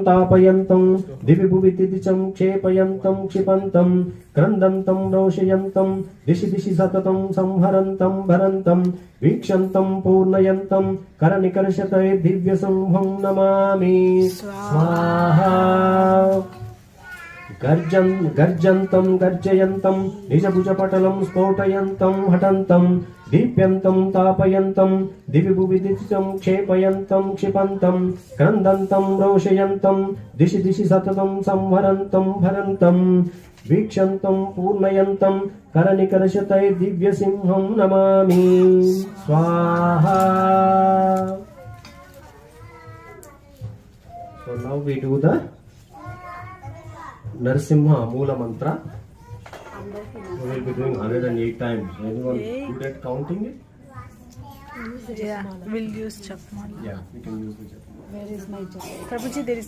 तापयन्तं दिवि भुवि तिदिचं क्षेपयन्तं क्षिपन्तं क्रन्दन्तं रोषयन्तं दिशि दिशि सततं संहरन्तं भरन्तं वीक्षन्तं पूर्णयन्तं करनिकर्षतये दिव्यसिंहं नमामि स्वाहा गर्जन्तं गर्जयन्तं निजभुजपटलं स्फोटयन्तं हठन्तं दीप्यन्तं तापयन्तं दिवि भुवि दिशं क्षेपयन्तं क्षिपन्तं क्रन्दन्तं रोषयन्तं दिशि दिशि सततं संहरन्तं भरन्तं वीक्षन्तं पूर्णयन्तं करनिकर्षतये दिव्यसिंहं नमामि स्वाहा. So now we do the Narasimha Moola Mantra. We will be doing 108 times. Anyone good at counting it? Yeah, we'll use Japmala. Yeah, we can use the Japmala. Where is my Japmala? Prabhuji, there is